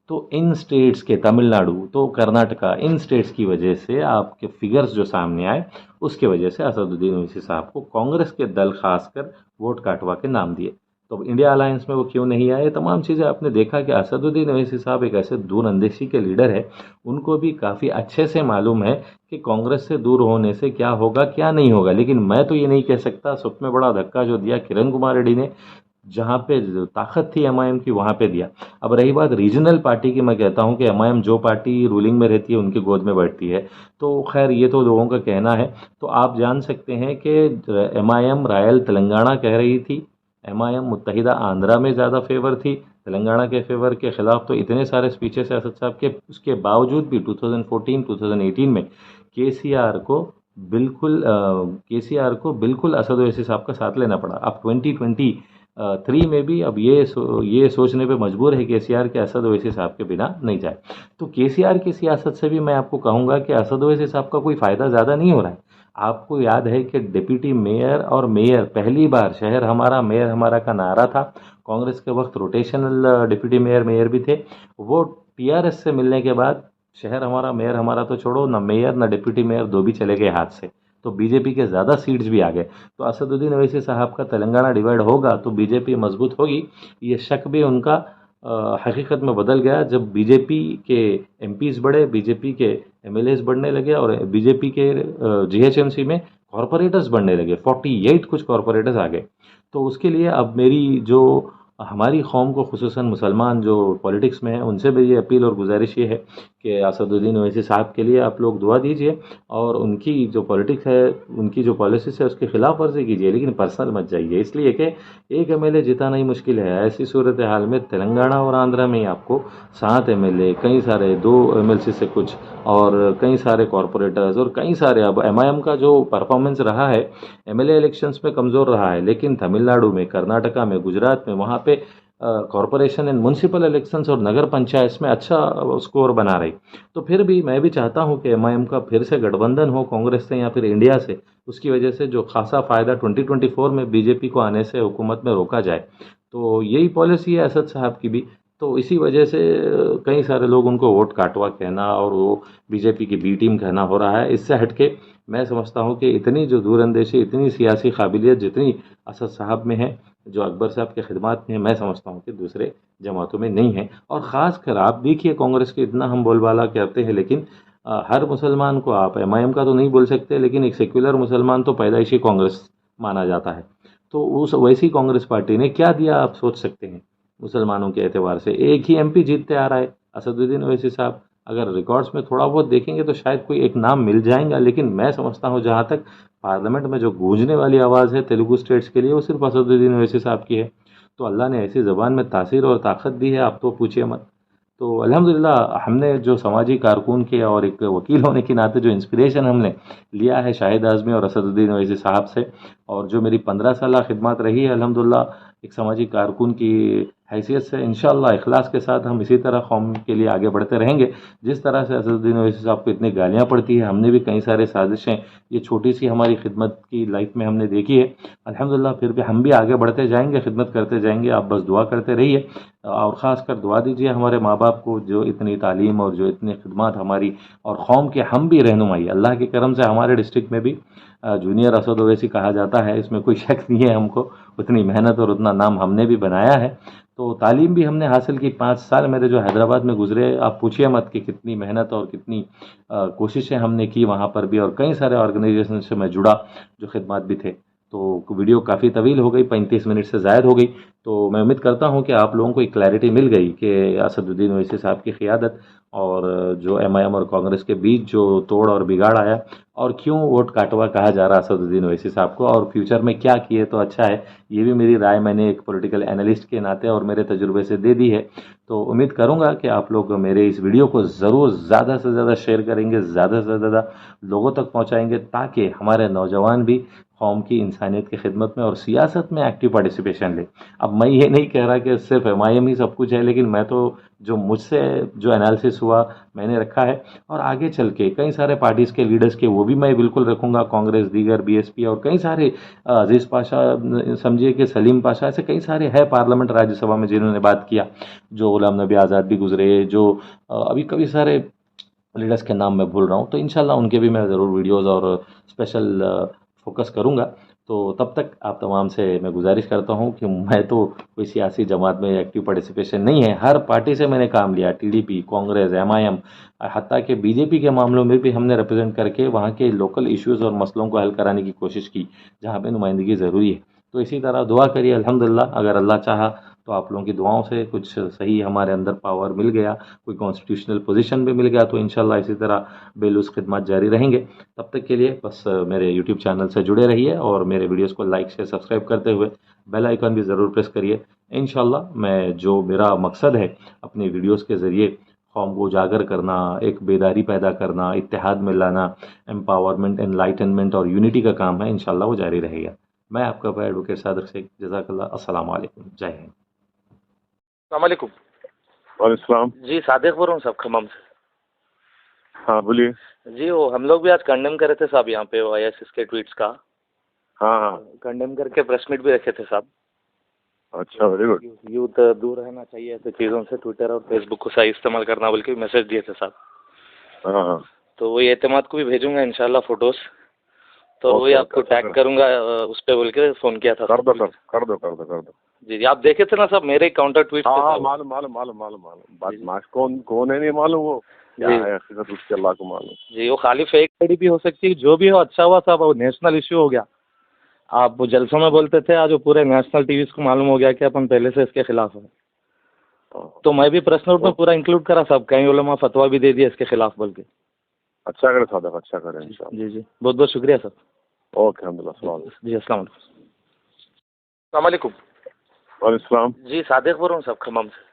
A: तो इन स्टेट्स के, तमिलनाडु तो कर्नाटका, इन स्टेट्स की वजह से आपके फिगर्स जो सामने आए, उसके वजह से असदुद्दीन ओवैसी साहब को कांग्रेस के दल खासकर वोट काटवा के नाम दिए। तो इंडिया अलायंस में वो क्यों नहीं आए, तमाम चीज़ें आपने देखा कि असदुद्दीन ओवैसी साहब एक ऐसे दूरअंदेशी के लीडर है, उनको भी काफ़ी अच्छे से मालूम है कि कांग्रेस से दूर होने से क्या होगा क्या नहीं होगा। लेकिन मैं तो ये नहीं कह सकता, सब में बड़ा धक्का जो दिया किरण कुमार रेड्डी ने, जहाँ पे ताकत थी एमआईएम की वहाँ पे दिया। अब रही बात रीजनल पार्टी की, मैं कहता हूँ कि एमआईएम जो पार्टी रूलिंग में रहती है उनकी गोद में बैठती है। तो खैर ये तो लोगों का कहना है। तो आप जान सकते हैं कि एमआईएम रायल तेलंगाना कह रही थी, एमआईएम मुत्तहिदा आंध्रा में ज़्यादा फेवर थी, तेलंगाना के फेवर के खिलाफ तो इतने सारे स्पीचेस है असद साहब के, उसके बावजूद भी 2014-2018 में केसीआर को बिल्कुल असद ओवैसी साहब का साथ लेना पड़ा। अब 2023 में भी अब ये सोचने पे मजबूर है केसीआर के असद ओवैसी साहब के बिना नहीं जाए। तो केसीआर की सियासत से भी मैं आपको कहूँगा कि असद ओवैसी साहब का कोई फ़ायदा ज़्यादा नहीं हो रहा है। आपको याद है कि डिप्टी मेयर और मेयर, पहली बार शहर हमारा मेयर हमारा का नारा था, कांग्रेस के वक्त रोटेशनल डिप्टी मेयर भी थे, वो टीआरएस से मिलने के बाद शहर हमारा मेयर हमारा तो छोड़ो, ना मेयर ना डिप्टी मेयर, 2 भी चले गए हाथ से। तो बीजेपी के ज़्यादा सीट्स भी आ गए। तो असदुद्दीन ओवैसी साहब का तेलंगाना डिवाइड होगा तो बीजेपी मजबूत होगी, ये शक भी उनका हकीकत में बदल गया जब बीजेपी के एमपीज बढ़े, बीजेपी के एमएलएस बढ़ने लगे, और बीजेपी के जीएचएमसी में कॉरपोरेटर्स बढ़ने लगे, 48 कुछ कॉरपोरेटर्स आ गए। तो उसके लिए अब मेरी जो हमारी कौम को, खुसूसन मुसलमान जो पॉलिटिक्स में है, उनसे भी ये अपील और गुजारिश ये है कि असदुद्दीन ओवैसी साहब के लिए आप लोग दुआ दीजिए, और उनकी जो पॉलिटिक्स है, उनकी जो पॉलिसीज है, उसकी खिलाफ वर्जी कीजिए, लेकिन पर्सनल मत जाइए। इसलिए कि एक एमएलए जिताना ही मुश्किल है। ऐसी सूरत हाल में तेलंगाना और आंध्रा में ही आपको 7 एमएलए, कई सारे 2 एमएलसी से कुछ, और कई सारे कॉरपोरेटर्स, और कई सारे, अब एमआईएम का जो परफॉर्मेंस रहा है एमएलए इलेक्शंस में कमज़ोर रहा है, लेकिन तमिलनाडु में, कर्नाटका में, गुजरात में, वहाँ पे कॉरपोरेशन एंड म्यूनसिपल इलेक्शंस और नगर पंचायत में अच्छा स्कोर बना रही। तो फिर भी मैं भी चाहता हूं कि एमआईएम का फिर से गठबंधन हो कांग्रेस से या फिर इंडिया से, उसकी वजह से जो खासा फ़ायदा 2024 में बीजेपी को आने से हुकूमत में रोका जाए। तो यही पॉलिसी है असद साहब की भी। तो इसी वजह से कई सारे लोग उनको वोट काटवा कहना और वो बीजेपी की बी टीम कहना हो रहा है। इससे हटके मैं समझता हूं कि इतनी जो दूरअंदेशी, इतनी सियासी काबिलियत जितनी असद साहब में है, जो अकबर साहब के खिदमात में है, मैं समझता हूं कि दूसरे जमातों में नहीं है। और ख़ास कर आप देखिए कांग्रेस के इतना हम बोलबाला करते हैं, लेकिन हर मुसलमान को आप एमआईएम का तो नहीं बोल सकते, लेकिन एक सेक्युलर मुसलमान तो पैदाइशी कांग्रेस माना जाता है। तो उस वैसी कांग्रेस पार्टी ने क्या दिया आप सोच सकते हैं मुसलमानों के एतबार से। एक ही एमपी जीतते आ रहा है असदुद्दीन ओवैसी साहब। अगर रिकॉर्ड्स में थोड़ा बहुत देखेंगे तो शायद कोई एक नाम मिल जाएगा, लेकिन मैं समझता हूँ जहाँ तक पार्लियामेंट में जो गूंजने वाली आवाज़ है तेलुगु स्टेट्स के लिए, वो सिर्फ असदुद्दीन ओवैसी साहब की है। तो अल्लाह ने ऐसी ज़बान में तासीर और ताकत दी है, आप तो पूछिए मत। तो अल्हम्दुलिल्लाह हमने जो समाजी कारकुन के और एक वकील होने के नाते जो इंस्पिरेशन हमने लिया है शाहिद आज़मी और असदुद्दीन ओवैसी साहब से, और जो मेरी 15 साल खिदमत रही है अल्हम्दुलिल्लाह एक समाजी कारकुन की हैसियत से, इंशाअल्लाह इखलास के साथ हम इसी तरह कौम के लिए आगे बढ़ते रहेंगे। जिस तरह से असदुद्दीन ओवैसी साहब को इतनी गालियाँ पड़ती है, हमने भी कई सारे साजिशें ये छोटी सी हमारी खिदमत की लाइफ में हमने देखी है, अल्हम्दुलिल्लाह फिर भी हम भी आगे बढ़ते जाएंगे, खिदमत करते जाएंगे। आप बस दुआ करते रहिए और ख़ास कर दुआ दीजिए हमारे माँ बाप को, जो इतनी तालीम और जो इतनी खिदमत हमारी और कौम के हम भी रहनुमाई, अल्लाह के करम से हमारे डिस्ट्रिक्ट में भी जूनियर असद ओवैसी कहा जाता है, इसमें कोई शक नहीं है हमको, उतनी मेहनत और उतना नाम हमने भी बनाया है। तो तालीम भी हमने हासिल की, 5 साल मेरे जो हैदराबाद में गुजरे, आप पूछिए मत कि कितनी मेहनत और कितनी कोशिशें हमने की वहाँ पर भी, और कई सारे ऑर्गेनाइजेशन से मैं जुड़ा जो खिदमत भी थे। तो वीडियो काफ़ी तवील हो गई, 35 मिनट से ज़ायद हो गई, तो मैं उम्मीद करता हूँ कि आप लोगों को एक क्लैरिटी मिल गई कि असदुद्दीन ओवैसी साहब की क़ियादत और जो MIM और कांग्रेस के बीच जो तोड़ और बिगाड़ आया, और क्यों वोट काटवा कहा जा रहा असदुद्दीन ओवैसी साहब को, और फ्यूचर में क्या किए तो अच्छा है। ये भी मेरी राय मैंने एक पॉलिटिकल एनालिस्ट के नाते और मेरे तजुर्बे से दे दी है। तो उम्मीद करूँगा कि आप लोग मेरे इस वीडियो को ज़रूर ज़्यादा से ज़्यादा शेयर करेंगे, ज़्यादा से ज़्यादा लोगों तक पहुँचाएँगे, ताकि हमारे नौजवान भी कौम की इंसानियत की खिदमत में और सियासत में एक्टिव पार्टिसिपेशन ले। अब मैं ये नहीं कह रहा कि सिर्फ MIM ही सब कुछ है, लेकिन मैं तो जो मुझसे जो एनालिसिस हुआ मैंने रखा है, और आगे चल के कई सारे पार्टीज़ के लीडर्स के वो भी मैं बिल्कुल रखूँगा, कांग्रेस, दीगर BSP और कई सारे अजीज़ पाशा, समझिए कि सलीम पाशा, ऐसे कई सारे हैं पार्लियामेंट राज्यसभा में जिन्होंने बात किया, जो गुलाम नबी आज़ाद भी गुजरे, जो अभी कई सारे लीडर्स के नाम मैं भूल रहा हूँ, तो इंशाल्लाह उनके भी मैं ज़रूर वीडियोज़ और स्पेशल फोकस करूँगा। तो तब तक आप तमाम से मैं गुजारिश करता हूँ कि मैं तो कोई सियासी जमात में एक्टिव पार्टिसिपेशन नहीं है, हर पार्टी से मैंने काम लिया, TDP, कांग्रेस, MIM, हत्ता कि BJP के मामलों में भी हमने रिप्रेजेंट करके वहाँ के लोकल इश्यूज़ और मसलों को हल कराने की कोशिश की जहाँ पे नुमाइंदगी ज़रूरी है। तो इसी तरह दुआ करिए, अल्हम्दुलिल्लाह अगर अल्लाह चाहा तो आप लोगों की दुआओं से कुछ सही हमारे अंदर पावर मिल गया, कोई कॉन्स्टिट्यूशनल पोजीशन भी मिल गया, तो इंशाल्लाह इसी तरह बेलूस खिदमत जारी रहेंगे। तब तक के लिए बस मेरे यूट्यूब चैनल से जुड़े रहिए और मेरे वीडियोस को लाइक शेयर सब्सक्राइब करते हुए बेल आइकन भी ज़रूर प्रेस करिए। इंशाल्लाह मैं जो मेरा मकसद है अपनी वीडियोज़ के ज़रिए कौम को उजागर करना, एक बेदारी पैदा करना, इत्तेहाद में लाना, एम्पावरमेंट, एनलाइटनमेंट और यूनिटी का काम है, इंशाल्लाह वो जारी रहेगा। मैं आपका भाई एडवोकेट सादिक शेख, जज़ाकल्लाह, अस्सलाम वालेकुम, जय हिंद।
J: अस्सलाम वालेकुम।
K: वालेकुम
J: जी सादिक बोल रहा हूँ साहब, खम्मम से।
K: हाँ बोलिए।
J: जी वो हम लोग भी आज कंडेम करे थे साहब यहाँ पे ISIS के ट्वीट्स का।
K: हाँ
J: कंडेम करके प्रेस मीट भी रखे थे साहब।
K: अच्छा, वेरी गुड।
J: यूथ दूर रहना चाहिए ऐसे चीज़ों से, ट्विटर और फेसबुक को सही इस्तेमाल करना बोल के मैसेज दिए थे साहब।
K: हाँ
J: तो वही एतमाद को भी भेजूंगा इंशाल्लाह फोटोज, तो वही आपको टैग करूंगा उस पर बोल के फ़ोन किया था।
K: कर दो।
J: जी आप देखे थे ना साहब मेरे काउंटर ट्वीट।
K: हाँ मालूम कौन है नहीं मालूम, वो क्या है हकीकत उसके अल्लाह को मालूम।
J: जी वो खाली फेक आईडी भी हो सकती है, जो भी हो अच्छा हुआ साहब, वो नेशनल इश्यू हो गया। आप वो जलसों में बोलते थे, आज वो पूरे नेशनल टीवीज को मालूम हो गया कि अपन पहले से इसके खिलाफ है। तो मैं भी प्रेस नोट में पूरा इंक्लूड करा साहब, कई उलमा फतवा भी दे दिया इसके खिलाफ बोल के।
K: अच्छा करे साहब, अच्छा करे इंशाल्लाह।
J: जी बहुत बहुत शुक्रिया सर।
K: ओके अल्हम्दुलिल्लाह।
J: जी अस्सलाम वालेकुम।
K: वालेकुम।
J: जी सादिक बोल रहा हूँ साहब, खम्मम से।